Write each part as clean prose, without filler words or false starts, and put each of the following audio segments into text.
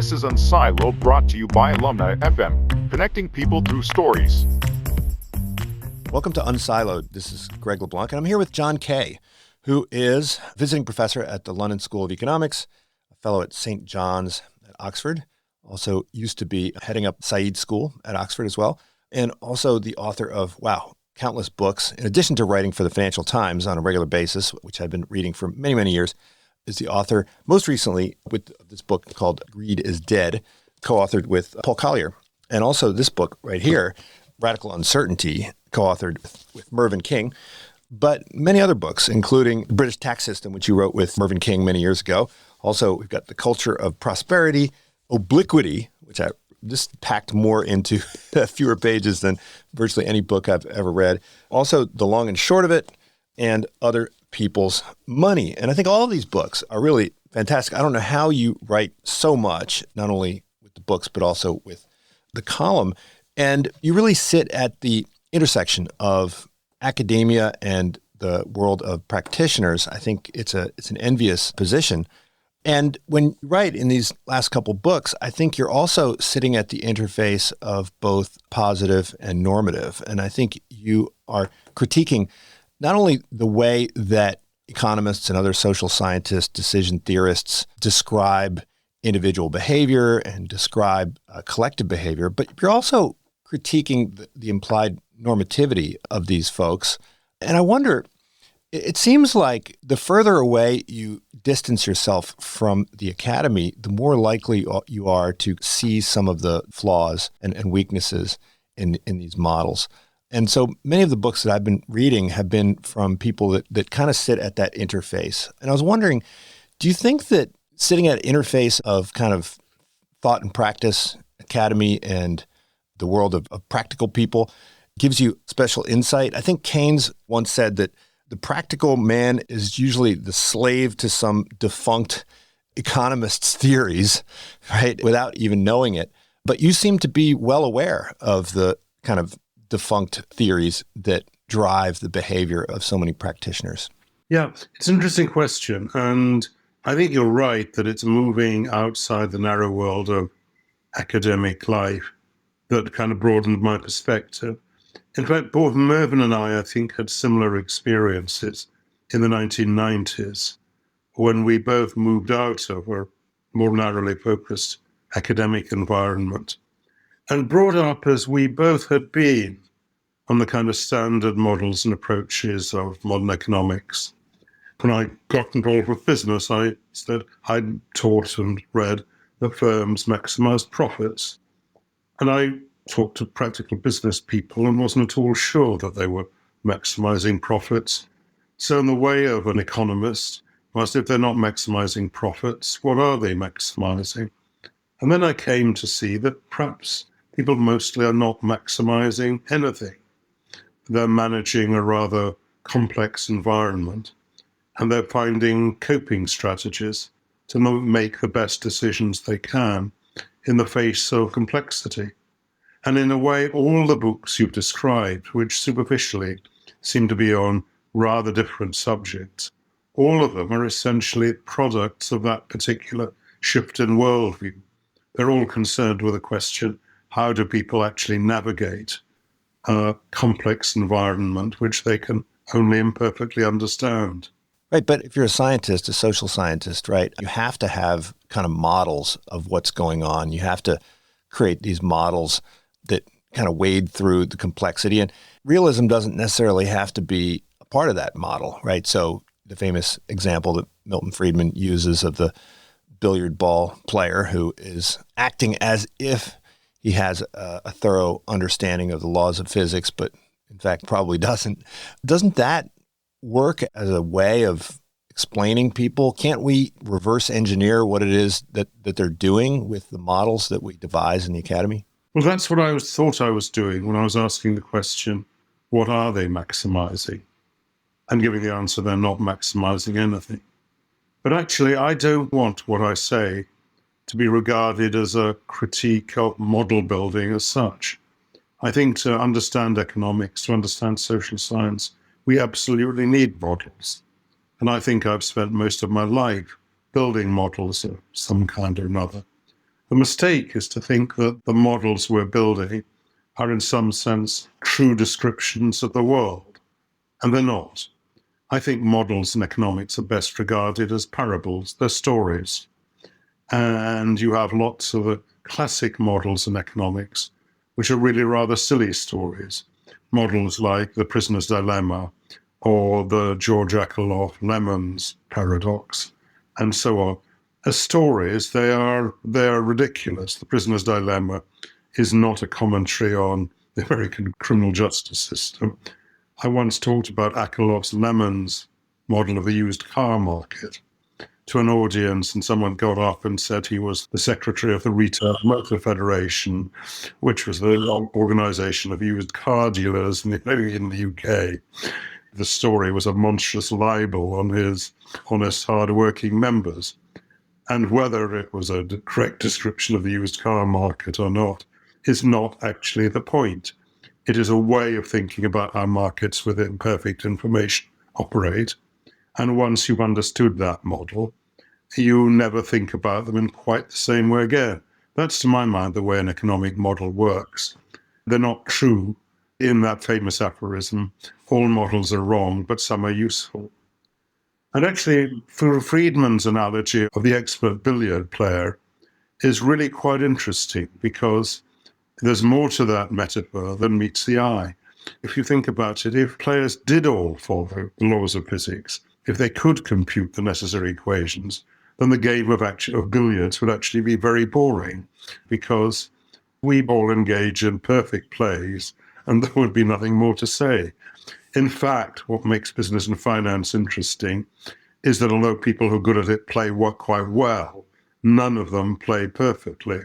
This is Unsiloed, brought to you by Alumni FM, connecting people through stories. Welcome to Unsiloed. This is Greg LeBlanc, and I'm here with John Kay, who is visiting professor at the London School of Economics, a fellow at St. John's at Oxford, also used to be heading up Said School at Oxford as well, and also the author of, countless books. In addition to writing for the Financial Times on a regular basis, which I've been reading for many, many years, is the author, most recently, with this book called Greed is Dead, co-authored with Paul Collier. And also this book right here, Radical Uncertainty, co-authored with Mervyn King, but many other books, including The British Tax System, which you wrote with Mervyn King many years ago. Also, we've got The Culture of Prosperity, Obliquity, which I just packed more into fewer pages than virtually any book I've ever read. Also, The Long and Short of It, and Other People's Money. And I think all of these books are really fantastic. I don't know how you write so much, not only with the books, but also with the column. And you really sit at the intersection of academia and the world of practitioners. I think it's an envious position. And when you write in these last couple books, I think you're also sitting at the interface of both positive and normative. And I think you are critiquing not only the way that economists and other social scientists, decision theorists describe individual behavior and describe collective behavior, but you're also critiquing the implied normativity of these folks. And I wonder, it seems like the further away you distance yourself from the academy, the more likely you are to see some of the flaws and weaknesses in these models. And so many of the books that I've been reading have been from people that kind of sit at that interface. And I was wondering, do you think that sitting at interface of kind of thought and practice, academy, and the world of practical people gives you special insight? I think Keynes once said that the practical man is usually the slave to some defunct economist's theories, right, without even knowing it. But you seem to be well aware of the kind of defunct theories that drive the behavior of so many practitioners. Yeah, it's an interesting question. And I think you're right that it's moving outside the narrow world of academic life that kind of broadened my perspective. In fact, both Mervyn and I think, had similar experiences in the 1990s when we both moved out of a more narrowly focused academic environment and brought up as we both had been on the kind of standard models and approaches of modern economics. When I got involved with business, I said I'd taught and read that firms maximize profits. And I talked to practical business people and wasn't at all sure that they were maximizing profits. So in the way of an economist, if they're not maximizing profits, what are they maximizing? And then I came to see that perhaps people mostly are not maximizing anything. They're managing a rather complex environment, and they're finding coping strategies to make the best decisions they can in the face of complexity. And in a way, all the books you've described, which superficially seem to be on rather different subjects, all of them are essentially products of that particular shift in worldview. They're all concerned with the question, how do people actually navigate a complex environment which they can only imperfectly understand? Right, but if you're a scientist, a social scientist, right, you have to have kind of models of what's going on. You have to create these models that kind of wade through the complexity. And realism doesn't necessarily have to be a part of that model, right? So the famous example that Milton Friedman uses of the billiard ball player who is acting as if he has a thorough understanding of the laws of physics, but in fact probably doesn't. Doesn't that work as a way of explaining people? Can't we reverse engineer what it is that they're doing with the models that we devise in the academy? Well, that's what I thought I was doing when I was asking the question, what are they maximizing? And giving the answer, they're not maximizing anything. But actually, I don't want what I say to be regarded as a critique of model building as such. I think to understand economics, to understand social science, we absolutely need models. And I think I've spent most of my life building models of some kind or another. The mistake is to think that the models we're building are in some sense true descriptions of the world, and they're not. I think models in economics are best regarded as parables. They're stories. And you have lots of classic models in economics, which are really rather silly stories. Models like the prisoner's dilemma or the George Akerlof-Lemons paradox, and so on. As stories, they are ridiculous. The prisoner's dilemma is not a commentary on the American criminal justice system. I once talked about Akerlof-Lemons' model of the used car market to an audience, and someone got up and said he was the secretary of the Retail Motor Federation, which was the organization of used car dealers in the UK. The story was a monstrous libel on his honest, hard-working members. And whether it was a correct description of the used car market or not is not actually the point. It is a way of thinking about how markets with imperfect information operate. And once you've understood that model, you never think about them in quite the same way again. That's, to my mind, the way an economic model works. They're not true. In that famous aphorism, all models are wrong, but some are useful. And actually, Friedman's analogy of the expert billiard player is really quite interesting because there's more to that metaphor than meets the eye. If you think about it, if players did all follow the laws of physics, if they could compute the necessary equations, then the game of billiards would actually be very boring because we all engage in perfect plays and there would be nothing more to say. In fact, what makes business and finance interesting is that although people who are good at it play quite well, none of them play perfectly.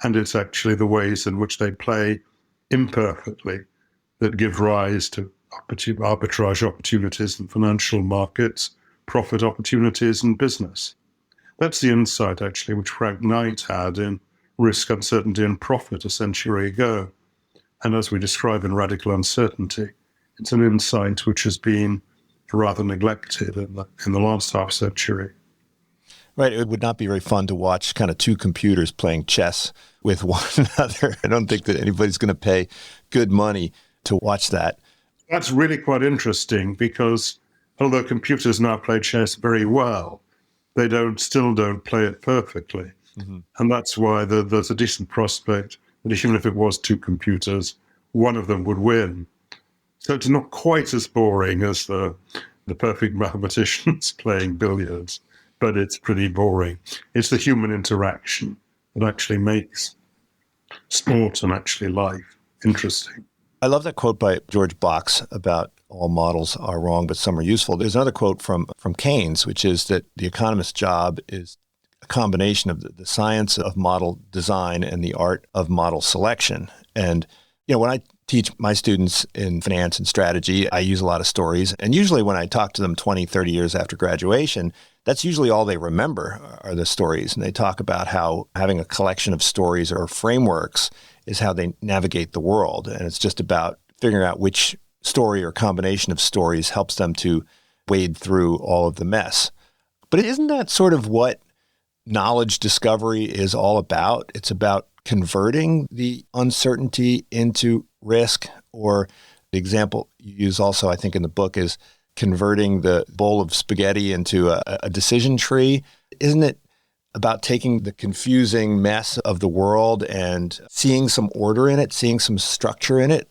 And it's actually the ways in which they play imperfectly that give rise to arbitrage opportunities in financial markets, profit opportunities in business. That's the insight, actually, which Frank Knight had in Risk, Uncertainty, and Profit a century ago. And as we describe in Radical Uncertainty, it's an insight which has been rather neglected in the last half century. Right. It would not be very fun to watch kind of two computers playing chess with one another. I don't think that anybody's going to pay good money to watch that. That's really quite interesting because although computers now play chess very well, they still don't play it perfectly. Mm-hmm. And that's why there's a decent prospect that even if it was two computers, one of them would win. So it's not quite as boring as the perfect mathematicians playing billiards, but it's pretty boring. It's the human interaction that actually makes sport and actually life interesting. I love that quote by George Box about all models are wrong, but some are useful. There's another quote from Keynes, which is that the economist's job is a combination of the science of model design and the art of model selection. And, when I teach my students in finance and strategy, I use a lot of stories. And usually when I talk to them 20, 30 years after graduation, that's usually all they remember are the stories. And they talk about how having a collection of stories or frameworks is how they navigate the world. And it's just about figuring out which story or combination of stories helps them to wade through all of the mess. But isn't that sort of what knowledge discovery is all about? It's about converting the uncertainty into risk, or the example you use also, I think, in the book is converting the bowl of spaghetti into a decision tree. Isn't it about taking the confusing mess of the world and seeing some order in it, seeing some structure in it?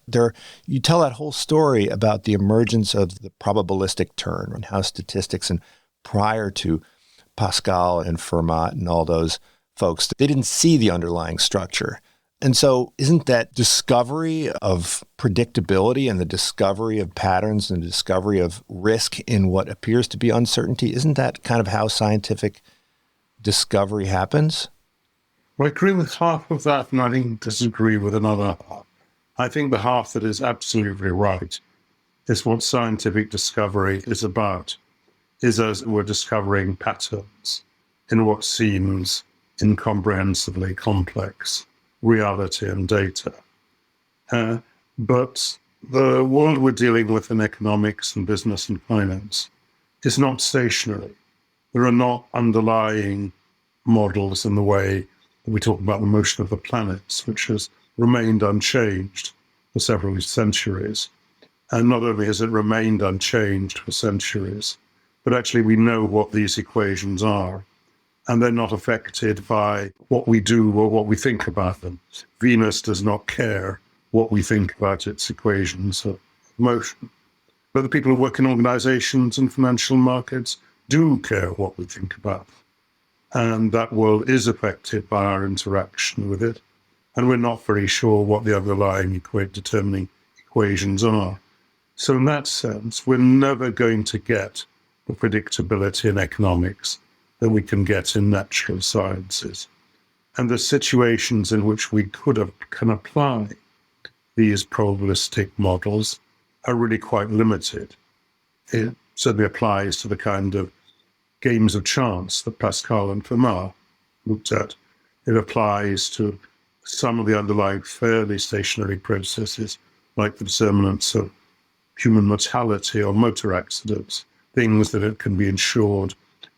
You tell that whole story about the emergence of the probabilistic turn and how statistics, and prior to Pascal and Fermat and all those folks, they didn't see the underlying structure. And so isn't that discovery of predictability and the discovery of patterns and the discovery of risk in what appears to be uncertainty, isn't that kind of how scientific discovery happens? Well, I agree with half of that, and I disagree with another half. I think the half that is absolutely right is what scientific discovery is about, is as we're discovering patterns in what seems incomprehensibly complex reality and data. But the world we're dealing with in economics and business and finance is not stationary. There are not underlying models in the way We talk about the motion of the planets, which has remained unchanged for several centuries. And not only has it remained unchanged for centuries, but actually we know what these equations are, and they're not affected by what we do or what we think about them. Venus does not care what we think about its equations of motion. But the people who work in organizations and financial markets do care what we think about them. And that world is affected by our interaction with it. And we're not very sure what the underlying determining equations are. So in that sense, we're never going to get the predictability in economics that we can get in natural sciences. And the situations in which we can apply these probabilistic models are really quite limited. It certainly applies to the kind of games of chance that Pascal and Fermat looked at. It applies to some of the underlying fairly stationary processes, like the determinants of human mortality or motor accidents, things that it can be insured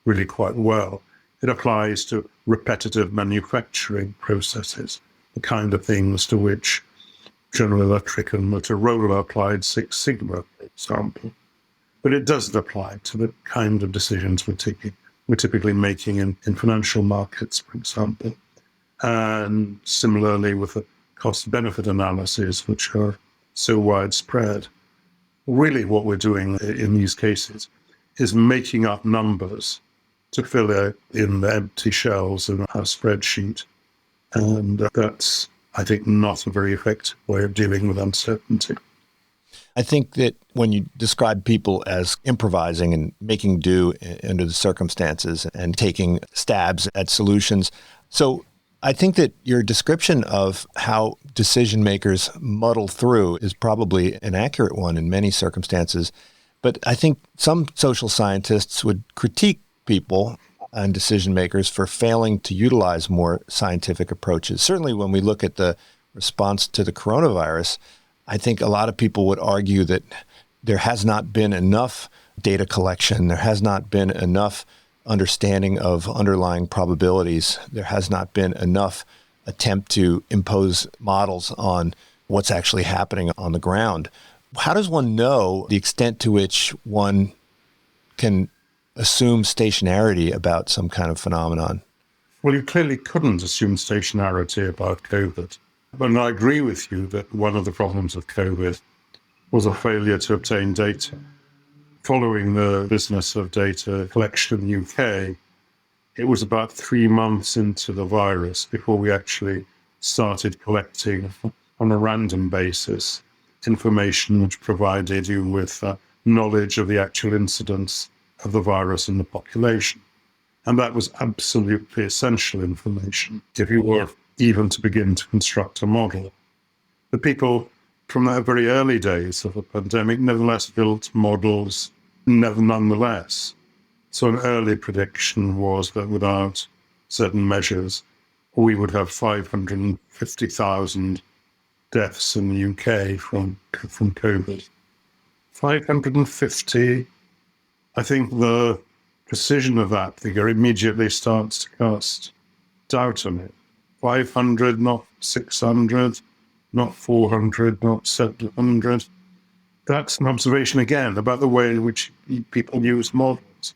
really quite well. It applies to repetitive manufacturing processes, the kind of things to which General Electric and Motorola applied Six Sigma, for example. But it doesn't apply to the kind of decisions we're typically making in financial markets, for example. And similarly with the cost-benefit analyses, which are so widespread. Really what we're doing in these cases is making up numbers to fill in the empty shells in our spreadsheet. And that's, I think, not a very effective way of dealing with uncertainty. I think that when you describe people as improvising and making do under the circumstances and taking stabs at solutions, so I think that your description of how decision makers muddle through is probably an accurate one in many circumstances. But I think some social scientists would critique people and decision makers for failing to utilize more scientific approaches. Certainly when we look at the response to the coronavirus, I think a lot of people would argue that there has not been enough data collection. There has not been enough understanding of underlying probabilities. There has not been enough attempt to impose models on what's actually happening on the ground. How does one know the extent to which one can assume stationarity about some kind of phenomenon? Well, you clearly couldn't assume stationarity about COVID. But I agree with you that one of the problems of COVID was a failure to obtain data. Following the business of data collection in the UK, it was about 3 months into the virus before we actually started collecting on a random basis information which provided you with knowledge of the actual incidence of the virus in the population. And that was absolutely essential information if you were even to begin to construct a model. The people from the very early days of the pandemic nevertheless built models nonetheless. So an early prediction was that without certain measures, we would have 550,000 deaths in the UK from COVID. 550, I think the precision of that figure immediately starts to cast doubt on it. 500, not 600, not 400, not 700. That's an observation again about the way in which people use models.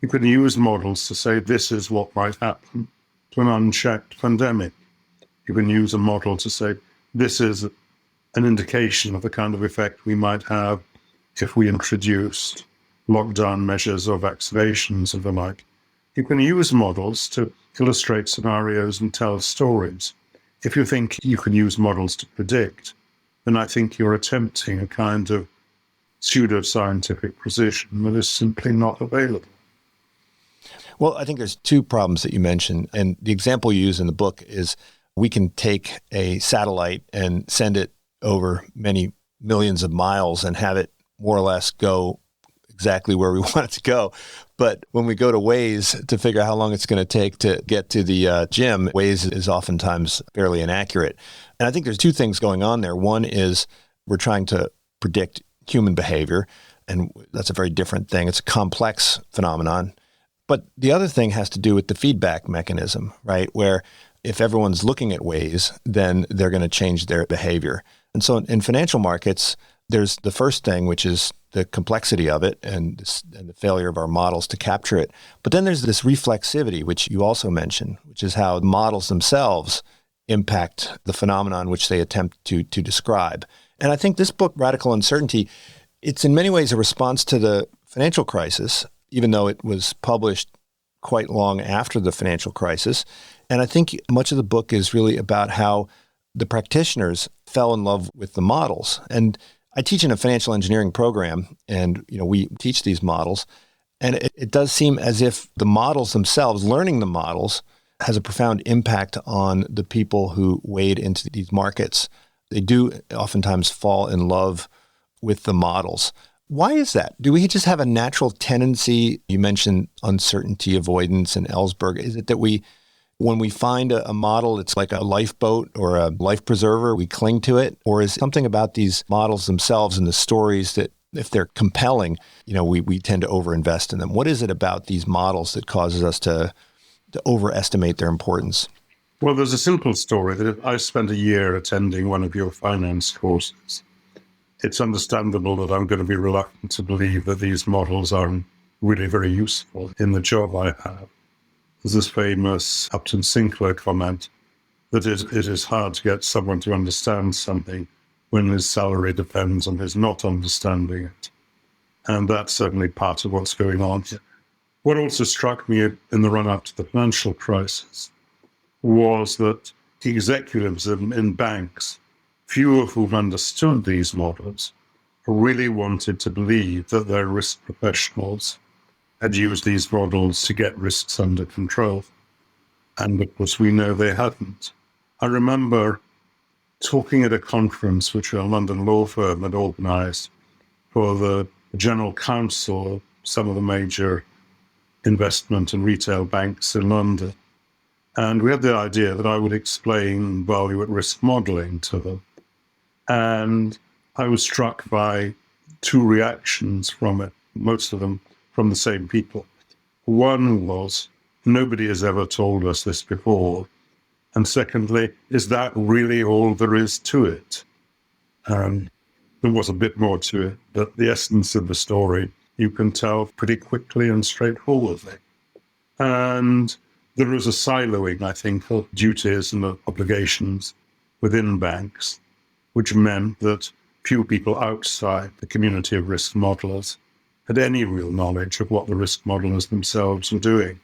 You can use models to say this is what might happen to an unchecked pandemic. You can use a model to say this is an indication of the kind of effect we might have if we introduced lockdown measures or vaccinations and the like. You can use models to illustrate scenarios and tell stories. If you think you can use models to predict, then I think you're attempting a kind of pseudo-scientific precision that is simply not available. Well, I think there's two problems that you mentioned, and the example you use in the book is we can take a satellite and send it over many millions of miles and have it more or less go exactly where we want it to go. But when we go to Waze to figure out how long it's going to take to get to the gym, Waze is oftentimes fairly inaccurate. And I think there's two things going on there. One is we're trying to predict human behavior, and that's a very different thing. It's a complex phenomenon. But the other thing has to do with the feedback mechanism, right? Where if everyone's looking at ways, then they're going to change their behavior. And so in financial markets, there's the first thing, which is the complexity of it and the failure of our models to capture it. But then there's this reflexivity, which you also mentioned, which is how models themselves impact the phenomenon which they attempt to describe. And I think this book, Radical Uncertainty, it's in many ways a response to the financial crisis, even though it was published quite long after the financial crisis. And I think much of the book is really about how the practitioners fell in love with the models. And I teach in a financial engineering program, and we teach these models. And it does seem as if the models themselves, learning the models, has a profound impact on the people who wade into these markets. They do oftentimes fall in love with the models. Why is that? Do we just have a natural tendency? You mentioned uncertainty avoidance and Ellsberg. Is it that when we find a model, it's like a lifeboat or a life preserver, we cling to it? Or is something about these models themselves and the stories that, if they're compelling, we tend to overinvest in them? What is it about these models that causes us to overestimate their importance? Well, there's a simple story that if I spent a year attending one of your finance courses, it's understandable that I'm going to be reluctant to believe that these models are really very useful in the job I have. There's this famous Upton Sinclair comment that it is hard to get someone to understand something when his salary depends on his not understanding it. And that's certainly part of what's going on here. What also struck me in the run-up to the financial crisis was that the executives in banks, few of whom understood these models, really wanted to believe that their risk professionals had used these models to get risks under control. And of course, we know they hadn't. I remember talking at a conference which a London law firm had organized for the general counsel of some of the major investment and retail banks in London. And we had the idea that I would explain value at risk modeling to them. And I was struck by two reactions from it, most of them from the same people. One was, nobody has ever told us this before. And secondly, is that really all there is to it? There was a bit more to it, but the essence of the story you can tell pretty quickly and straightforwardly. And there was a siloing, I think, of duties and obligations within banks, which meant that few people outside the community of risk modelers had any real knowledge of what the risk modelers themselves were doing.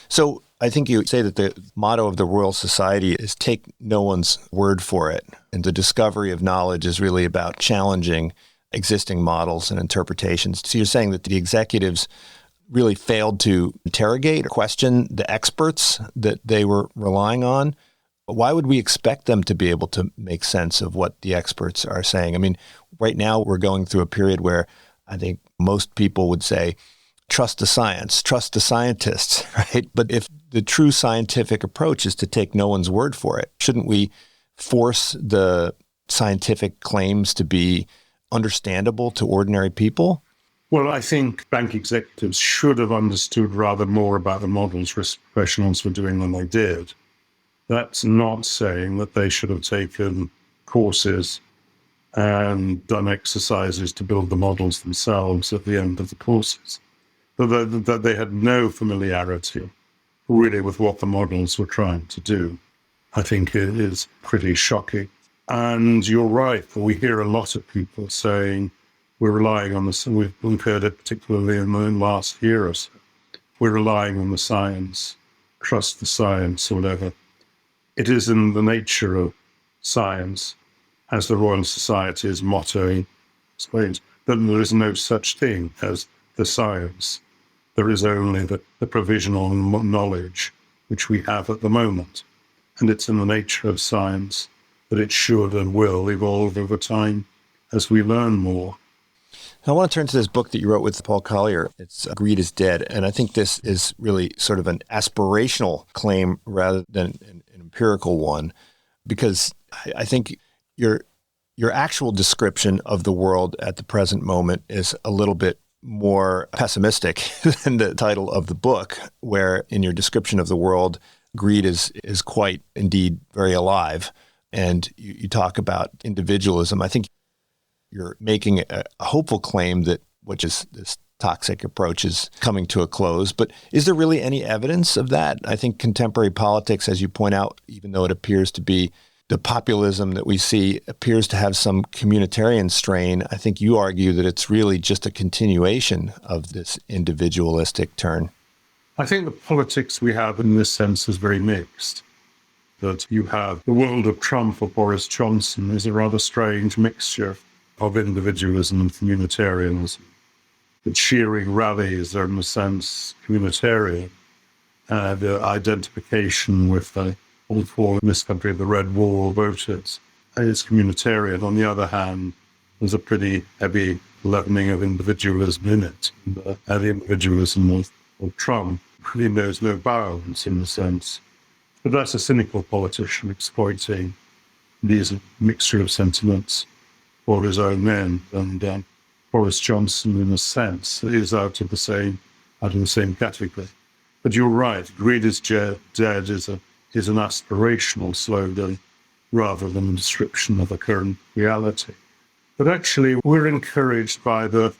So I think you say that the motto of the Royal Society is take no one's word for it. And the discovery of knowledge is really about challenging existing models and interpretations. So you're saying that the executives really failed to interrogate or question the experts that they were relying on. Why would we expect them to be able to make sense of what the experts are saying? I mean, right now we're going through a period where I think most people would say, trust the science, trust the scientists, right? But if the true scientific approach is to take no one's word for it, shouldn't we force the scientific claims to be understandable to ordinary people? Well, I think bank executives should have understood rather more about the models risk professionals were doing than they did. That's not saying that they should have taken courses and done exercises to build the models themselves at the end of the courses. That they had no familiarity really with what the models were trying to do, I think it is pretty shocking. And you're right, we hear a lot of people saying we're relying on we've heard it particularly in the last year or so, we're relying on the science, trust the science or whatever. It is in the nature of science, as the Royal Society's motto explains, that there is no such thing as the science. There is only the provisional knowledge which we have at the moment. And it's in the nature of science that it should and will evolve over time as we learn more. I want to turn to this book that you wrote with Paul Collier. It's Greed is Dead. And I think this is really sort of an aspirational claim rather than an empirical one, because I think your actual description of the world at the present moment is a little bit more pessimistic than the title of the book, where in your description of the world, greed is quite indeed very alive. And you talk about individualism. I think you're making a hopeful claim that which is this toxic approach is coming to a close. But is there really any evidence of that? I think contemporary politics, as you point out, even though it appears to be the populism that we see appears to have some communitarian strain, I think you argue that it's really just a continuation of this individualistic turn. I think the politics we have in this sense is very mixed. That you have the world of Trump or Boris Johnson is a rather strange mixture of individualism and communitarianism. The cheering rallies are, in a sense, communitarian. The identification with the all for in this country the Red Wall voters is communitarian. On the other hand, there's a pretty heavy leavening of individualism in it. And the individualism of Trump really knows no bounds in a sense. But that's a cynical politician exploiting these mixture of sentiments for his own end. And Boris Johnson, in a sense, is out of the same category. But you're right, greed is dead is an aspirational slogan rather than a description of a current reality. But actually, we're encouraged by the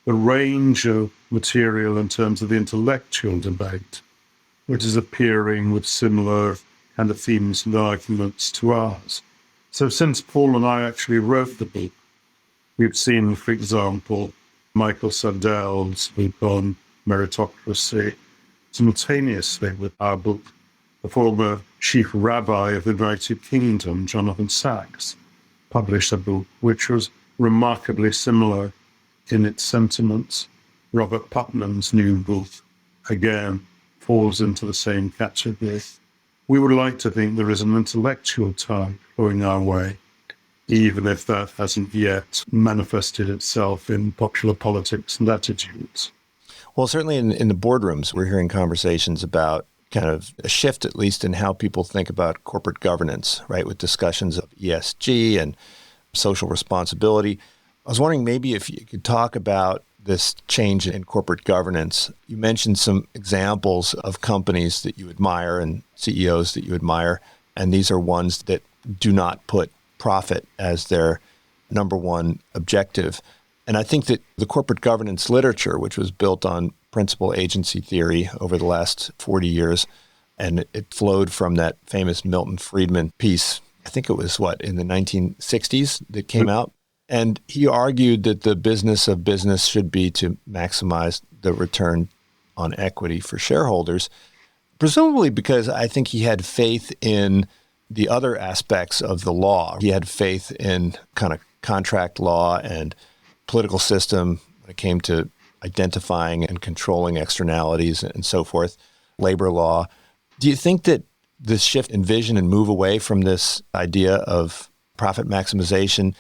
range of material in terms of the intellectual debate, which is appearing with similar kind of themes and arguments to ours. So since Paul and I actually wrote the book, we've seen, for example, Michael Sandel's book on meritocracy simultaneously with our book. The former chief rabbi of the United Kingdom, Jonathan Sacks, published a book which was remarkably similar in its sentiments. Robert Putnam's new book, again, falls into the same category. We would like to think there is an intellectual tide going our way, even if that hasn't yet manifested itself in popular politics and attitudes. Well, certainly in the boardrooms, we're hearing conversations about kind of a shift, at least in how people think about corporate governance, right, with discussions of ESG and social responsibility. I was wondering maybe if you could talk about this change in corporate governance. You mentioned some examples of companies that you admire and CEOs that you admire, and these are ones that do not put profit as their number one objective. And I think that the corporate governance literature, which was built on principal agency theory over the last 40 years, and it flowed from that famous Milton Friedman piece, I think it was, in the 1960s that came out. And he argued that the business of business should be to maximize the return on equity for shareholders, presumably because I think he had faith in the other aspects of the law. He had faith in kind of contract law and political system when it came to identifying and controlling externalities and so forth, labor law. Do you think that this shift in vision and move away from this idea of profit maximization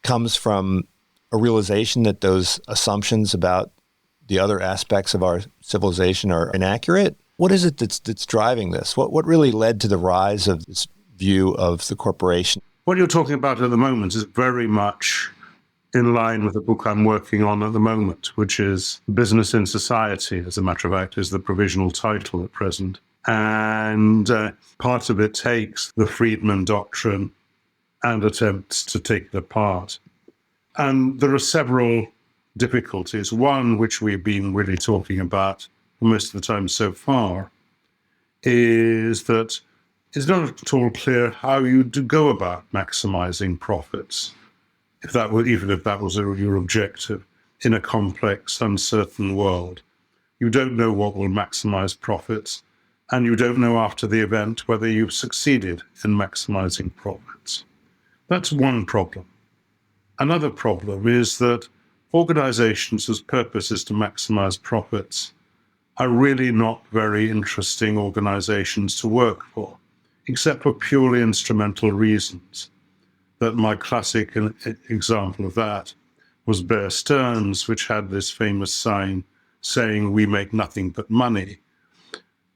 comes from a realization that those assumptions about the other aspects of our civilization are inaccurate? What is it that's driving this? What really led to the rise of this view of the corporation? What you're talking about at the moment is very much in line with the book I'm working on at the moment, which is Business in Society, as a matter of fact, is the provisional title at present. And part of it takes the Friedman doctrine and attempts to take it apart. And there are several difficulties. One, which we've been really talking about for most of the time so far, is that it's not at all clear how you do go about maximizing profits, even if that was your objective, in a complex, uncertain world. You don't know what will maximize profits, and you don't know after the event whether you've succeeded in maximizing profits. That's one problem. Another problem is that organizations whose purpose is to maximize profits are really not very interesting organizations to work for, except for purely instrumental reasons. That my classic example of that was Bear Stearns, which had this famous sign saying, "We make nothing but money."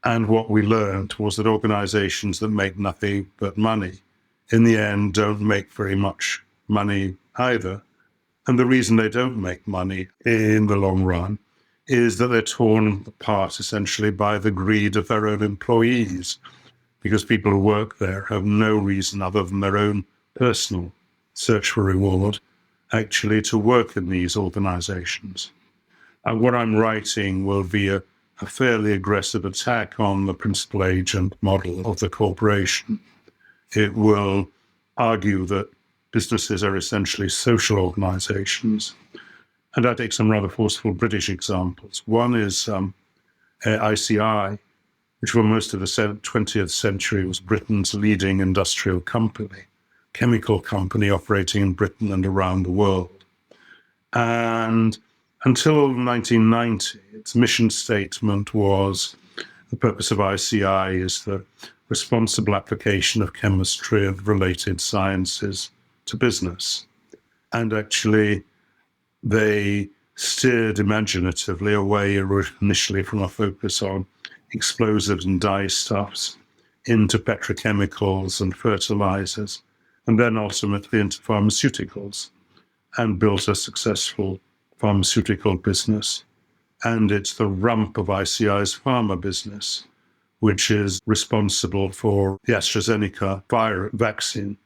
And what we learned was that organizations that make nothing but money, in the end, don't make very much money either. And the reason they don't make money in the long run is that they're torn apart essentially by the greed of their own employees. because people who work there have no reason other than their own personal search for reward actually to work in these organizations. And what I'm writing will be a fairly aggressive attack on the principal agent model of the corporation. It will argue that businesses are essentially social organizations. And I take some rather forceful British examples. One is ICI, which for most of the 20th century was Britain's leading industrial company, chemical company operating in Britain and around the world. And until 1990, its mission statement was the purpose of ICI is the responsible application of chemistry and related sciences to business. And actually, they steered imaginatively away initially from a focus on explosives and dyestuffs into petrochemicals and fertilizers, and then ultimately into pharmaceuticals, and built a successful pharmaceutical business. And it's the rump of ICI's pharma business, which is responsible for the AstraZeneca vaccine,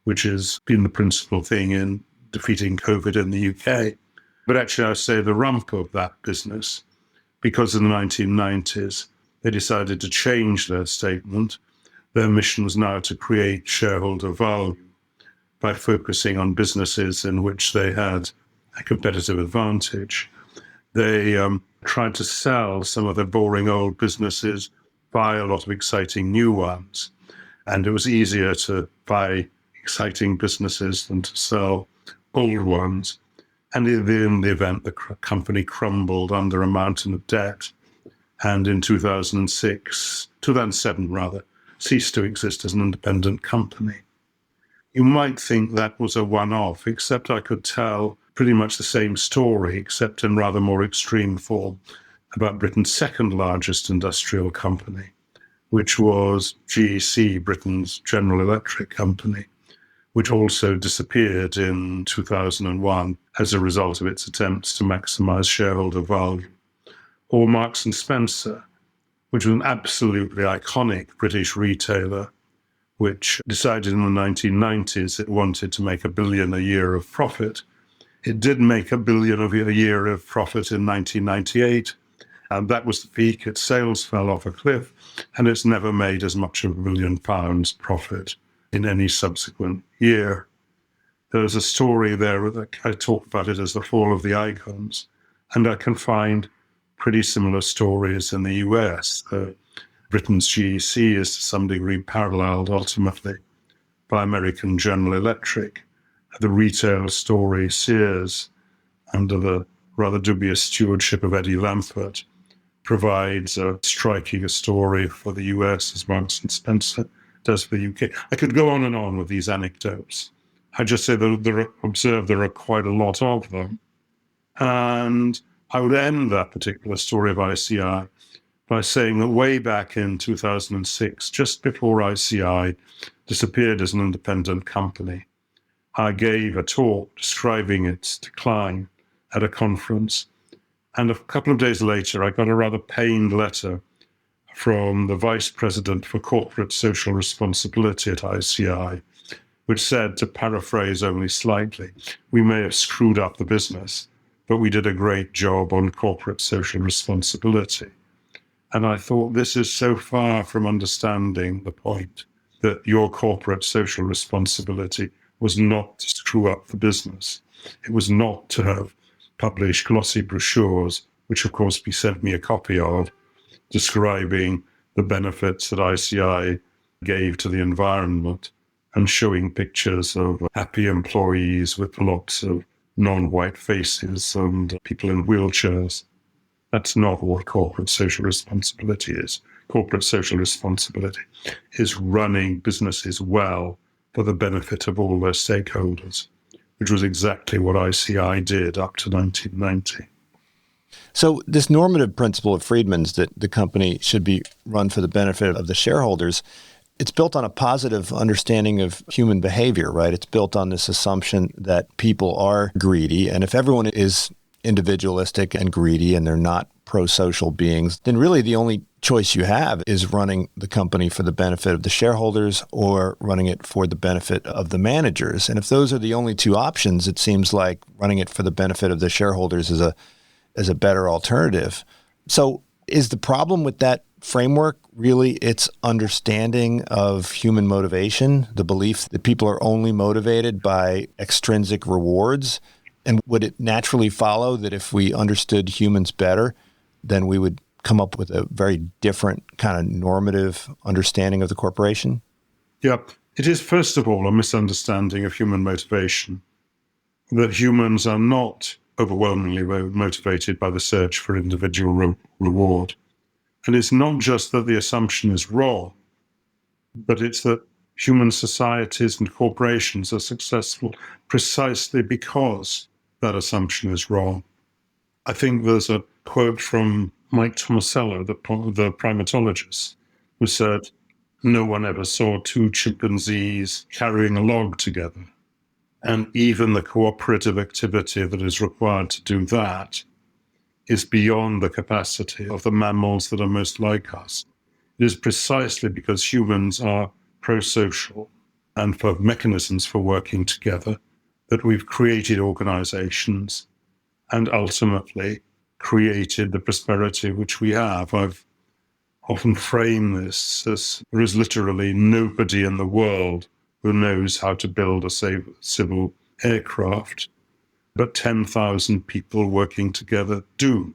which has been the principal thing in defeating COVID in the UK. But actually, I say the rump of that business, because in the 1990s, they decided to change their statement. Their mission was now to create shareholder value by focusing on businesses in which they had a competitive advantage. They tried to sell some of their boring old businesses, buy a lot of exciting new ones. And it was easier to buy exciting businesses than to sell old ones. And in the event, the company crumbled under a mountain of debt. And in 2007, ceased to exist as an independent company. You might think that was a one-off, except I could tell pretty much the same story, except in rather more extreme form, about Britain's second largest industrial company, which was GEC, Britain's General Electric company, which also disappeared in 2001 as a result of its attempts to maximize shareholder value. Or Marks and Spencer, which was an absolutely iconic British retailer, which decided in the 1990s it wanted to make $1 billion a year of profit. It did make $1 billion a year of profit in 1998, and that was the peak. Its sales fell off a cliff, and it's never made as much as £1 billion profit in any subsequent year. There's a story there that I talk about it as the fall of the icons, and I can find pretty similar stories in the US. Britain's GEC is to some degree paralleled ultimately by American General Electric. The retail story, Sears, under the rather dubious stewardship of Eddie Lampert, provides a striking story for the US as Marks and Spencer does for the UK. I could go on and on with these anecdotes. I just say that there are quite a lot of them. And I would end that particular story of ICI by saying that way back in 2006, just before ICI disappeared as an independent company, I gave a talk describing its decline at a conference. And a couple of days later, I got a rather pained letter from the Vice President for Corporate Social Responsibility at ICI, which said, to paraphrase only slightly, we may have screwed up the business, but we did a great job on corporate social responsibility. And I thought, this is so far from understanding the point that your corporate social responsibility was not to screw up the business. It was not to have published glossy brochures, which of course he sent me a copy of, describing the benefits that ICI gave to the environment and showing pictures of happy employees with lots of non-white faces and people in wheelchairs. That's not what corporate social responsibility is. Corporate social responsibility is running businesses well for the benefit of all their stakeholders, which was exactly what ICI did up to 1990. So this normative principle of Friedman's that the company should be run for the benefit of the shareholders, it's built on a positive understanding of human behavior, right? It's built on this assumption that people are greedy. And if everyone is individualistic and greedy and they're not pro-social beings, then really the only choice you have is running the company for the benefit of the shareholders or running it for the benefit of the managers. And if those are the only two options, it seems like running it for the benefit of the shareholders is a better alternative. So is the problem with that framework really its understanding of human motivation, the belief that people are only motivated by extrinsic rewards? And would it naturally follow that if we understood humans better, then we would come up with a very different kind of normative understanding of the corporation? Yeah, it is first of all a misunderstanding of human motivation, that humans are not overwhelmingly motivated by the search for individual reward. And it's not just that the assumption is wrong, but it's that human societies and corporations are successful precisely because that assumption is wrong. I think there's a quote from Mike Tomasello, the primatologist, who said, "No one ever saw two chimpanzees carrying a log together. And even the cooperative activity that is required to do that is beyond the capacity of the mammals that are most like us." It is precisely because humans are pro-social and for mechanisms for working together that we've created organizations and ultimately created the prosperity which we have. I've often framed this as there is literally nobody in the world who knows how to build a civil aircraft, but 10,000 people working together do.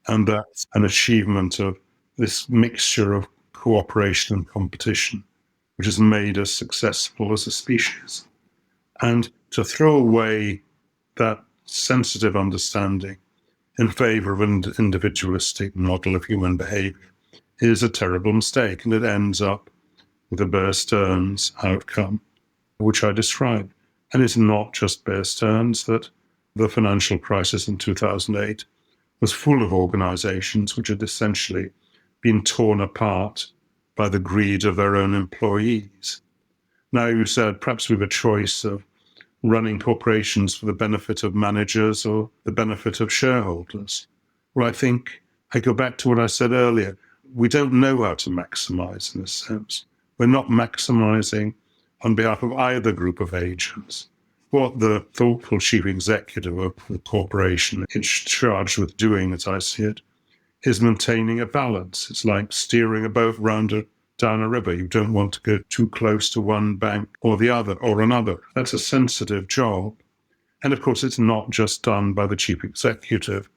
And that's an achievement of this mixture of cooperation and competition, which has made us successful as a species. And to throw away that sensitive understanding in favor of an individualistic model of human behavior is a terrible mistake. And it ends up with a Bear Stearns outcome, which I described. And it's not just Bear Stearns that the financial crisis in 2008 was full of organizations which had essentially been torn apart by the greed of their own employees. Now, you said perhaps we have a choice of running corporations for the benefit of managers or the benefit of shareholders. Well, I think I go back to what I said earlier. We don't know how to maximize in this sense. We're not maximizing on behalf of either group of agents. What the thoughtful chief executive of the corporation is charged with doing, as I see it, is maintaining a balance. It's like steering a boat down a river. You don't want to go too close to one bank or the other or another. That's a sensitive job. And of course, it's not just done by the chief executive.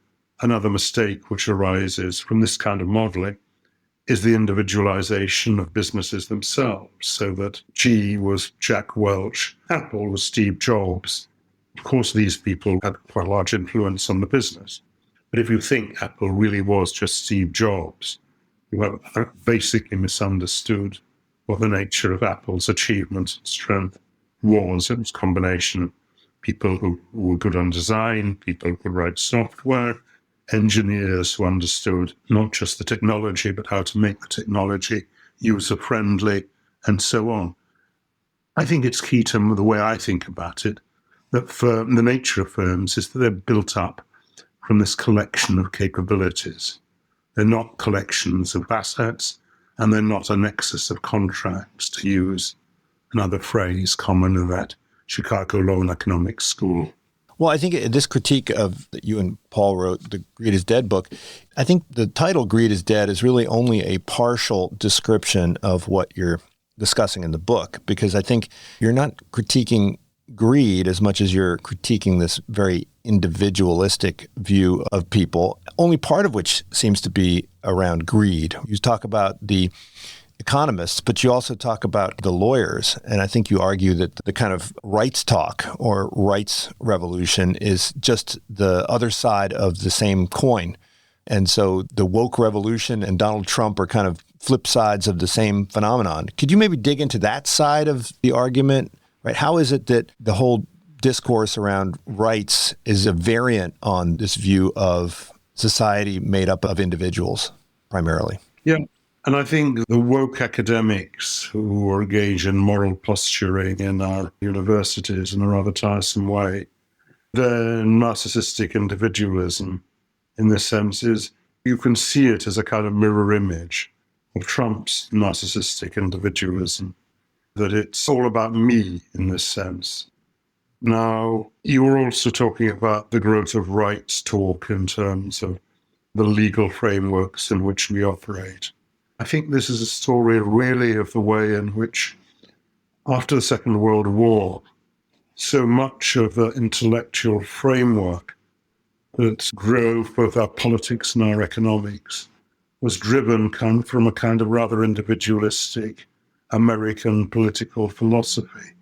Another mistake which arises from this kind of modeling is the individualization of businesses themselves, so that GE was Jack Welch, Apple was Steve Jobs. Of course, these people had quite a large influence on the business. But if you think Apple really was just Steve Jobs, you have basically misunderstood what the nature of Apple's achievement and strength was. It was a combination of people who were good on design, people who could write software, engineers who understood not just the technology, but how to make the technology user-friendly, and so on. I think it's key to the way I think about it, that the nature of firms is that they're built up from this collection of capabilities. They're not collections of assets, and they're not a nexus of contracts, to use another phrase common in that Chicago Law and Economics School. Well, I think this critique of that you and Paul wrote, the Greed is Dead book, I think the title Greed is Dead is really only a partial description of what you're discussing in the book, because I think you're not critiquing greed as much as you're critiquing this very individualistic view of people, only part of which seems to be around greed. You talk about the economists, but you also talk about the lawyers. And I think you argue that the kind of rights talk or rights revolution is just the other side of the same coin. And so the woke revolution and Donald Trump are kind of flip sides of the same phenomenon. Could you maybe dig into that side of the argument? Right? How is it that the whole discourse around rights is a variant on this view of society made up of individuals primarily? Yeah. And I think the woke academics who engage in moral posturing in our universities in a rather tiresome way The narcissistic individualism, in this sense, is you can see it as a kind of mirror image of Trump's narcissistic individualism, that it's all about me in this sense. Now, you were also talking about the growth of rights talk in terms of the legal frameworks in which we operate. I think this is a story really of the way in which, after the Second World War, so much of the intellectual framework that drove both our politics and our economics was driven from a kind of rather individualistic American political philosophy,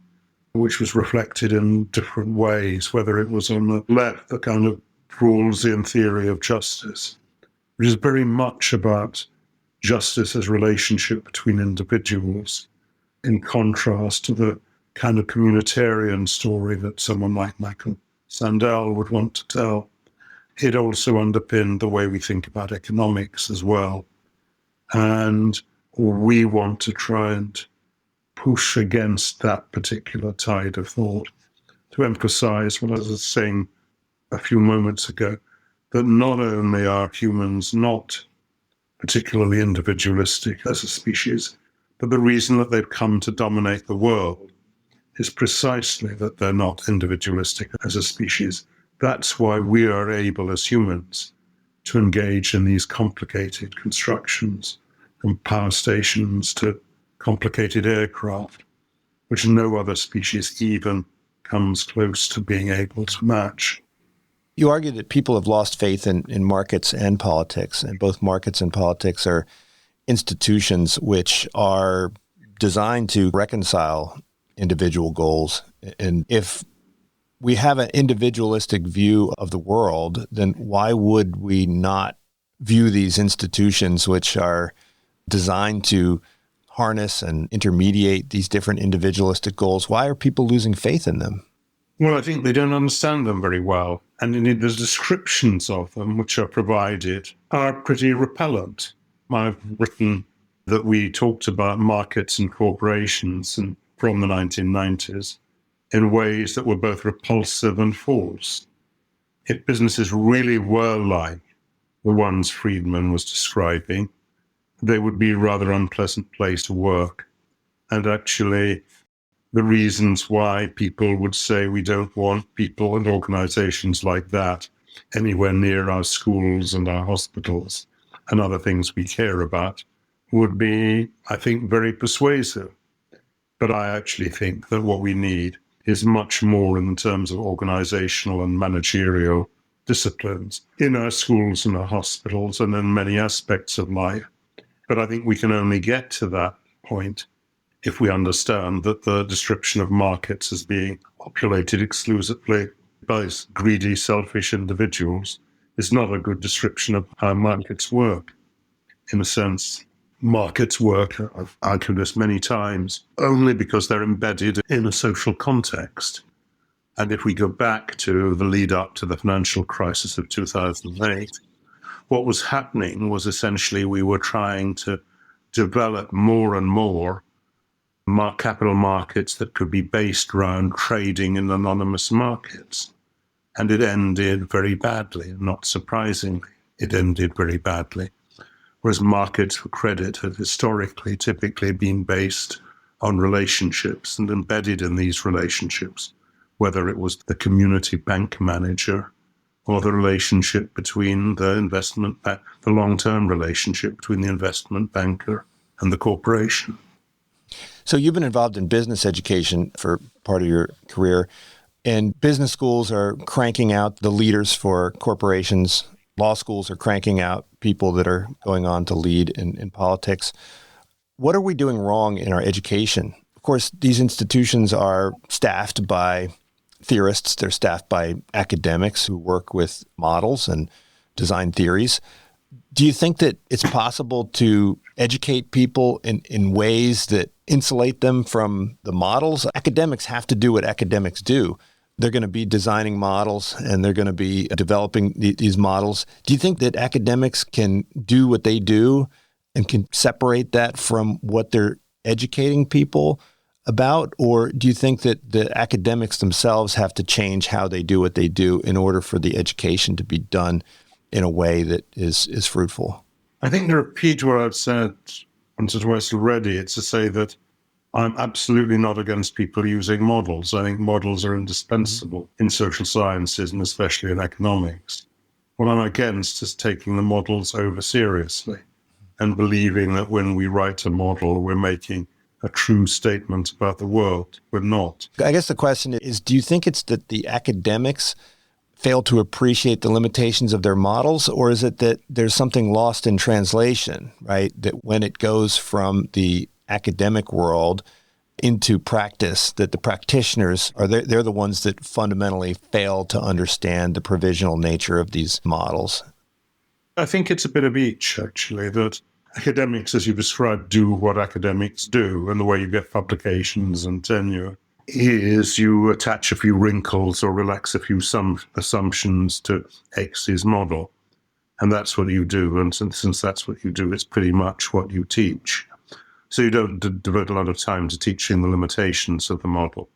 which was reflected in different ways, whether it was on the left, the kind of Rawlsian theory of justice, which is very much about justice as relationship between individuals, in contrast to the kind of communitarian story that someone like Michael Sandel would want to tell. It also underpinned the way we think about economics as well. And we want to try and push against that particular tide of thought to emphasize what I was saying a few moments ago, that not only are humans not particularly individualistic as a species, but the reason that they've come to dominate the world is precisely that they're not individualistic as a species. That's why we are able as humans to engage in these complicated constructions, from power stations to complicated aircraft, which no other species even comes close to being able to match. You argue that people have lost faith in markets and politics, and both markets and politics are institutions which are designed to reconcile individual goals. And if we have an individualistic view of the world, then why would we not view these institutions which are designed to harness and intermediate these different individualistic goals? Why are people losing faith in them? Well, I think they don't understand them very well. And indeed, the descriptions of them which are provided are pretty repellent. I've written that we talked about markets and corporations and from the 1990s in ways that were both repulsive and false. If businesses really were like the ones Friedman was describing, they would be a rather unpleasant place to work. And actually, the reasons why people would say we don't want people and organizations like that anywhere near our schools and our hospitals and other things we care about would be, I think, very persuasive. But I actually think that what we need is much more in terms of organizational and managerial disciplines in our schools and our hospitals and in many aspects of life. But I think we can only get to that point if we understand that the description of markets as being populated exclusively by greedy, selfish individuals is not a good description of how markets work. In a sense, markets work, I've argued this many times, only because they're embedded in a social context. And if we go back to the lead up to the financial crisis of 2008, what was happening was essentially we were trying to develop more and more capital markets that could be based around trading in anonymous markets. And it ended very badly. Not surprisingly, it ended very badly. Whereas markets for credit had historically typically been based on relationships and embedded in these relationships, whether it was the community bank manager or the relationship between the long-term relationship between the investment banker and the corporation. So you've been involved in business education for part of your career, and business schools are cranking out the leaders for corporations. Law schools are cranking out people that are going on to lead in politics. What are we doing wrong in our education? Of course, these institutions are staffed by theorists. They're staffed by academics who work with models and design theories. Do you think that it's possible to educate people in ways that insulate them from the models? Academics have to do what academics do. They're going to be designing models and they're going to be developing these models. Do you think that academics can do what they do and can separate that from what they're educating people? about, or do you think that the academics themselves have to change how they do what they do in order for the education to be done in a way that is fruitful? I think to repeat what I've said once or twice already, it's to say that I'm absolutely not against people using models. I think models are indispensable in social sciences and especially in economics. What I'm against is taking the models over seriously and believing that when we write a model, we're making a true statement about the world. We're not. I guess the question is, do you think it's that the academics fail to appreciate the limitations of their models, or is it that there's something lost in translation, right? That when it goes from the academic world into practice, that the practitioners they're the ones that fundamentally fail to understand the provisional nature of these models? I think it's a bit of each, actually, that academics, as you described, do what academics do, and the way you get publications and tenure is you attach a few wrinkles or relax a few assumptions to X's model. And that's what you do. And since that's what you do, it's pretty much what you teach. So you don't devote a lot of time to teaching the limitations of the model.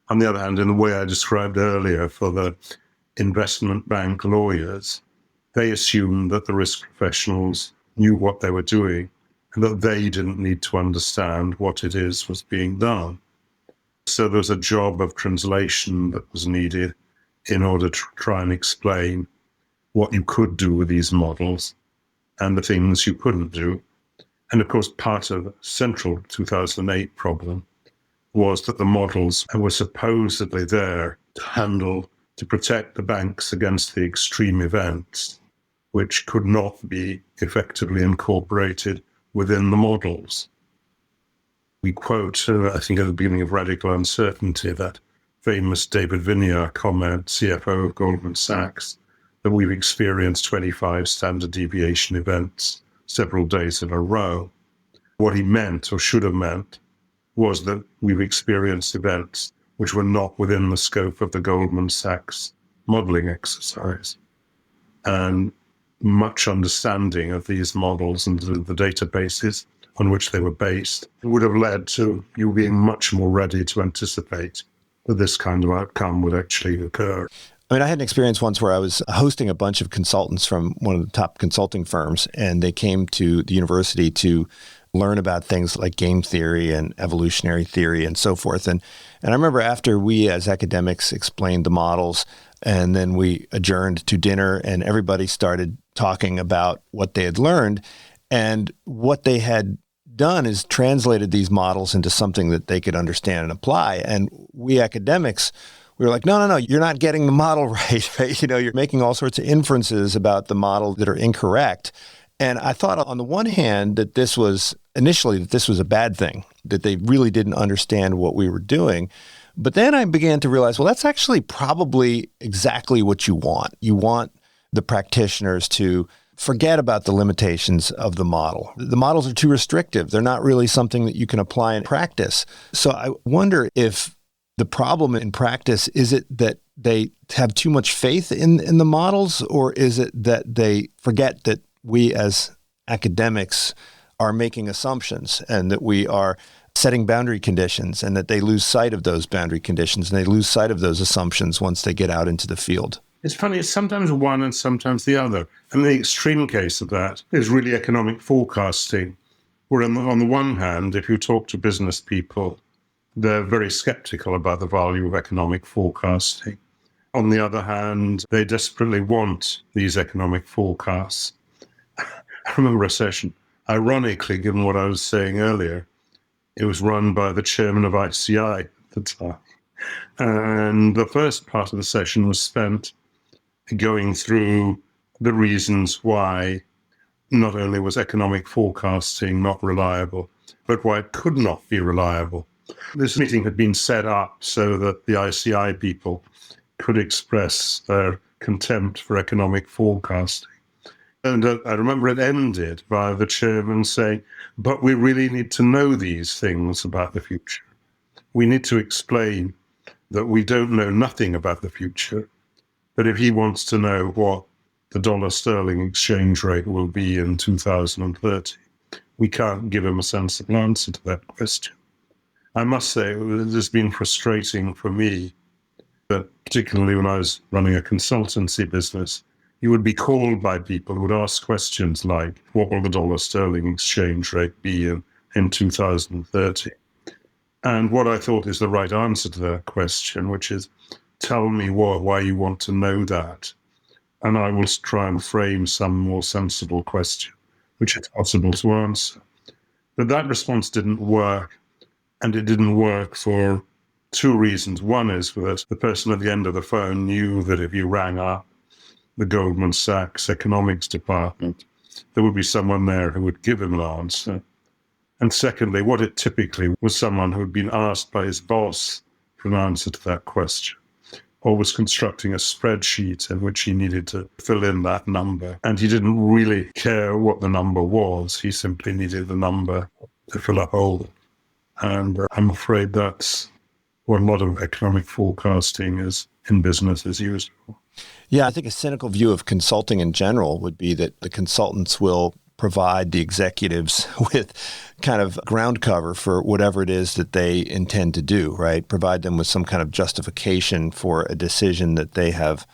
On the other hand, in the way I described earlier for the investment bank lawyers, they assumed that the risk professionals knew what they were doing and that they didn't need to understand what it is was being done. So there was a job of translation that was needed in order to try and explain what you could do with these models and the things you couldn't do. And of course, part of the central 2008 problem was that the models were supposedly there to protect the banks against the extreme events, which could not be effectively incorporated within the models. We quote, I think at the beginning of Radical Uncertainty, that famous David Viniar comment, CFO of Goldman Sachs, that we've experienced 25 standard deviation events several days in a row. What he meant, or should have meant, was that we've experienced events which were not within the scope of the Goldman Sachs modeling exercise. And much understanding of these models and the databases on which they were based would have led to you being much more ready to anticipate that this kind of outcome would actually occur. I mean, I had an experience once where I was hosting a bunch of consultants from one of the top consulting firms, and they came to the university to learn about things like game theory and evolutionary theory and so forth. And I remember after we as academics explained the models, and then we adjourned to dinner and everybody started talking about what they had learned, and what they had done is translated these models into something that they could understand and apply. And we academics, we were like, no, you're not getting the model right? You know, you're making all sorts of inferences about the model that are incorrect. And I thought on the one hand that this was a bad thing, that they really didn't understand what we were doing. But then I began to realize, well, that's actually probably exactly what you want. You want the practitioners to forget about the limitations of the model. The models are too restrictive. They're not really something that you can apply in practice. So I wonder if the problem in practice, is it that they have too much faith in the models, or is it that they forget that we as academics are making assumptions and that we are setting boundary conditions, and that they lose sight of those boundary conditions and they lose sight of those assumptions once they get out into the field? It's funny, it's sometimes one and sometimes the other. And the extreme case of that is really economic forecasting, where on the one hand, if you talk to business people, they're very skeptical about the value of economic forecasting. On the other hand, they desperately want these economic forecasts. I remember a session, ironically, given what I was saying earlier, it was run by the chairman of ICI at the time. And the first part of the session was spent going through the reasons why not only was economic forecasting not reliable, but why it could not be reliable. This meeting had been set up so that the ICI people could express their contempt for economic forecasting. And I remember it ended by the chairman saying, but we really need to know these things about the future. We need to explain that we don't know nothing about the future, but if he wants to know what the dollar sterling exchange rate will be in 2030, we can't give him a sensible answer to that question. I must say, it has been frustrating for me that particularly when I was running a consultancy business, you would be called by people who would ask questions like, what will the dollar sterling exchange rate be in 2030? And what I thought is the right answer to that question, which is, tell me why you want to know that. And I will try and frame some more sensible question, which is possible to answer. But that response didn't work. And it didn't work for two reasons. One is that the person at the end of the phone knew that if you rang up the Goldman Sachs economics department, there would be someone there who would give him an answer. And secondly, what it typically was someone who had been asked by his boss for an answer to that question, or was constructing a spreadsheet in which he needed to fill in that number. And he didn't really care what the number was. He simply needed the number to fill a hole. And I'm afraid that's what a lot of economic forecasting is in business is used for. Yeah, I think a cynical view of consulting in general would be that the consultants will provide the executives with kind of ground cover for whatever it is that they intend to do, right? Provide them with some kind of justification for a decision that they have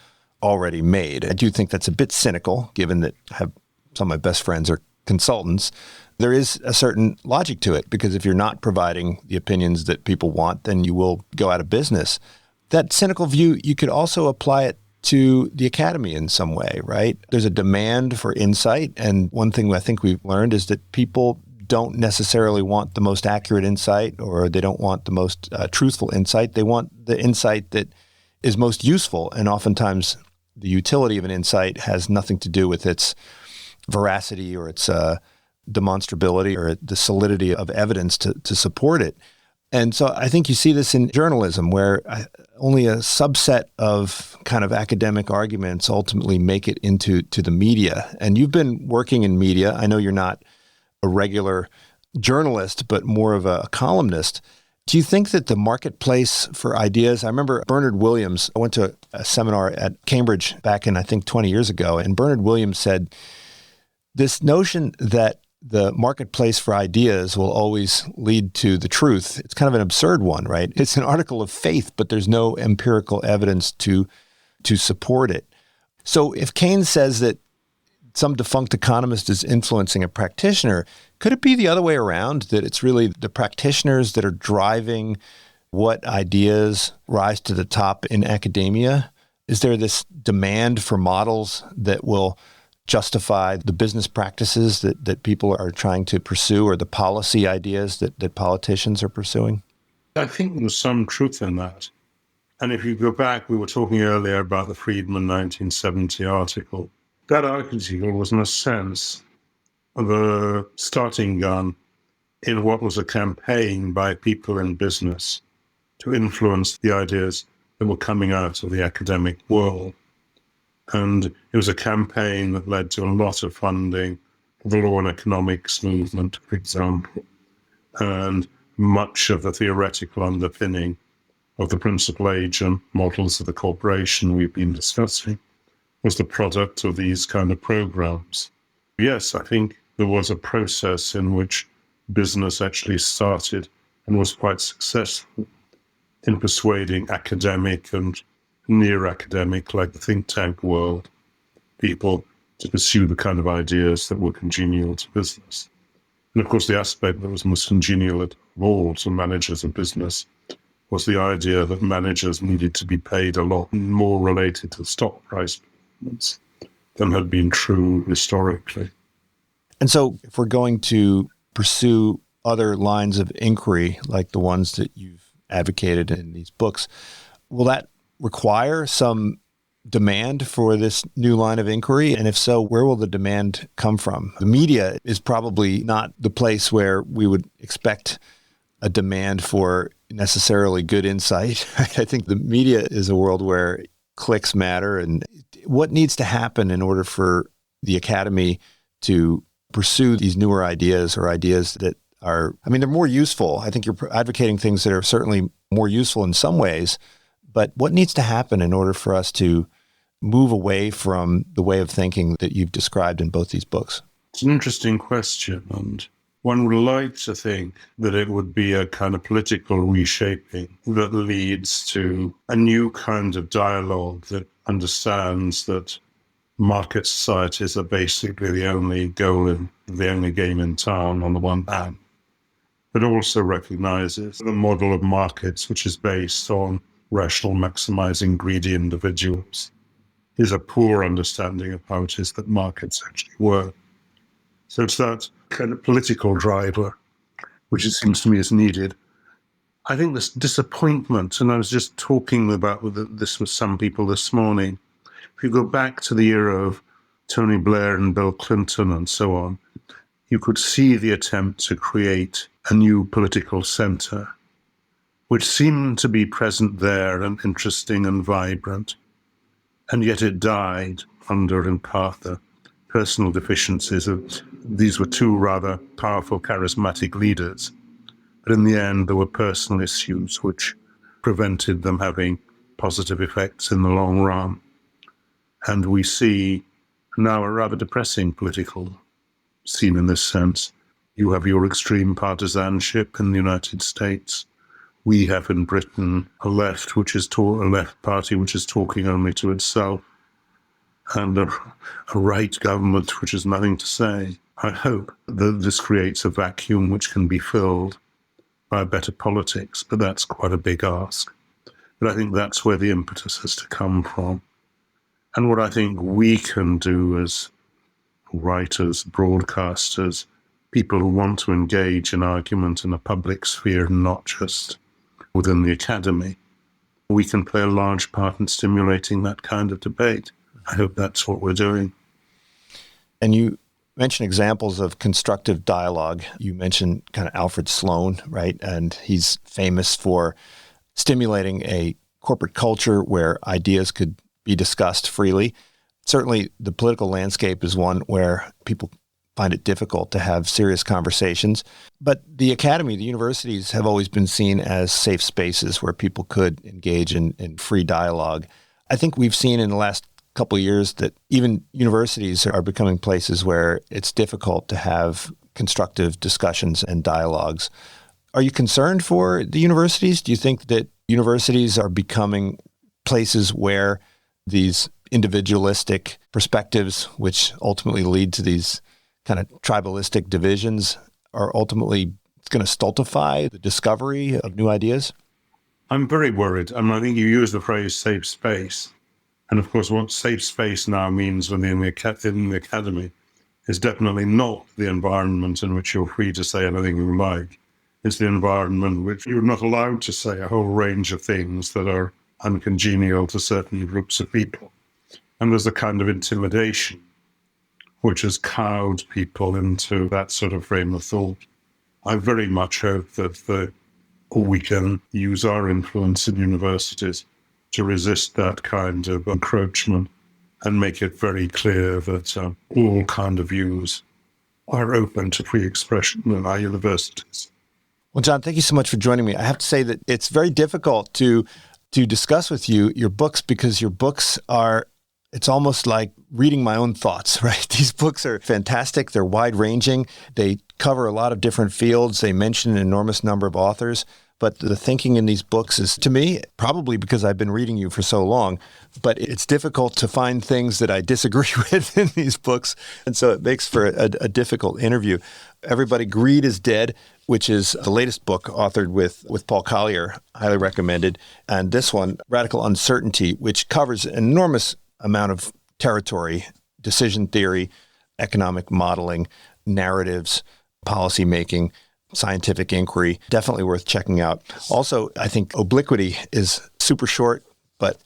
already made. I do think that's a bit cynical, given that I have some of my best friends are consultants. There is a certain logic to it, because if you're not providing the opinions that people want, then you will go out of business. That cynical view, you could also apply it to the academy in some way, right? There's a demand for insight. And one thing I think we've learned is that people don't necessarily want the most accurate insight, or they don't want the most truthful insight. They want the insight that is most useful. And oftentimes the utility of an insight has nothing to do with its veracity or its demonstrability or the solidity of evidence to support it. And so I think you see this in journalism, where only a subset of kind of academic arguments ultimately make it into the media. And you've been working in media. I know you're not a regular journalist, but more of a columnist. Do you think that the marketplace for ideas, I remember Bernard Williams, I went to a seminar at Cambridge back in, I think, 20 years ago, and Bernard Williams said this notion that the marketplace for ideas will always lead to the truth. It's kind of an absurd one, right? It's an article of faith, but there's no empirical evidence to support it. So if Keynes says that some defunct economist is influencing a practitioner, could it be the other way around, that it's really the practitioners that are driving what ideas rise to the top in academia? Is there this demand for models that will justify the business practices that people are trying to pursue, or the policy ideas that politicians are pursuing? I think there's some truth in that. And if you go back, we were talking earlier about the Friedman 1970 article. That article was, in a sense, the starting gun in what was a campaign by people in business to influence the ideas that were coming out of the academic world. And it was a campaign that led to a lot of funding for the law and economics movement, for example, and much of the theoretical underpinning of the principal agent models of the corporation we've been discussing was the product of these kind of programs. Yes, I think there was a process in which business actually started and was quite successful in persuading academic and near academic, like the think tank world, people to pursue the kind of ideas that were congenial to business. And of course, the aspect that was most congenial at all to managers of business was the idea that managers needed to be paid a lot more related to stock price performance than had been true historically. And so if we're going to pursue other lines of inquiry, like the ones that you've advocated in these books, will that require some demand for this new line of inquiry? And if so, where will the demand come from? The media is probably not the place where we would expect a demand for necessarily good insight. I think the media is a world where clicks matter. And what needs to happen in order for the academy to pursue these newer ideas, or ideas that are, I mean, they're more useful. I think you're advocating things that are certainly more useful in some ways, but what needs to happen in order for us to move away from the way of thinking that you've described in both these books? It's an interesting question. And One would like to think that it would be a kind of political reshaping that leads to a new kind of dialogue that understands that market societies are basically the only goal and the only game in town on the one hand, but also recognizes the model of markets, which is based on rational maximizing greedy individuals, is a poor understanding of how it is that markets actually work. So it's that kind of political driver, which it seems to me is needed. I think this disappointment, and I was just talking about this with some people this morning, if you go back to the era of Tony Blair and Bill Clinton and so on, you could see the attempt to create a new political center, which seemed to be present there and interesting and vibrant. And yet it died under, in part, the personal deficiencies of these were two rather powerful, charismatic leaders. But in the end, there were personal issues which prevented them having positive effects in the long run. And we see now a rather depressing political scene in this sense. You have your extreme partisanship in the United States. We have in Britain a left party which is talking only to itself, and a right government which has nothing to say. I hope that this creates a vacuum which can be filled by better politics, but that's quite a big ask. But I think that's where the impetus has to come from. And what I think we can do as writers, broadcasters, people who want to engage in argument in a public sphere, not just within the academy, we can play a large part in stimulating that kind of debate. I hope that's what we're doing. And you mentioned examples of constructive dialogue. You mentioned kind of Alfred Sloan, right? And he's famous for stimulating a corporate culture where ideas could be discussed freely. Certainly, the political landscape is one where people find it difficult to have serious conversations. But the academy, the universities have always been seen as safe spaces where people could engage in free dialogue. I think we've seen in the last couple of years that even universities are becoming places where it's difficult to have constructive discussions and dialogues. Are you concerned for the universities? Do you think that universities are becoming places where these individualistic perspectives, which ultimately lead to these kind of tribalistic divisions, are ultimately going to stultify the discovery of new ideas? I'm very worried. I think you use the phrase safe space. And of course, what safe space now means within the academy is definitely not the environment in which you're free to say anything you like. It's the environment in which you're not allowed to say a whole range of things that are uncongenial to certain groups of people. And there's a kind of intimidation which has cowed people into that sort of frame of thought. I very much hope that we can use our influence in universities to resist that kind of encroachment and make it very clear that all kind of views are open to free expression in our universities. Well, John, thank you so much for joining me. I have to say that it's very difficult to discuss with you your books because your books are, it's almost like reading my own thoughts, right? These books are fantastic. They're wide-ranging. They cover a lot of different fields. They mention an enormous number of authors. But the thinking in these books is, to me, probably because I've been reading you for so long, but it's difficult to find things that I disagree with in these books. And so it makes for a difficult interview. Everybody, Greed is Dead, which is the latest book authored with Paul Collier, highly recommended. And this one, Radical Uncertainty, which covers an enormous amount of territory, decision theory, economic modeling, narratives, policy making, scientific inquiry, definitely worth checking out. Also, I think Obliquity is super short, but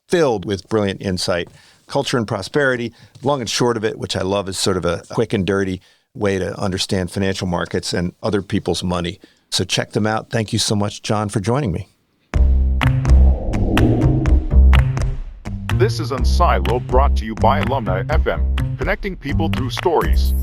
filled with brilliant insight. Culture and Prosperity, long and short of it, which I love, is sort of a quick and dirty way to understand financial markets and other people's money. So check them out. Thank you so much, John, for joining me. This is Unsiloed, brought to you by Alumni FM, connecting people through stories.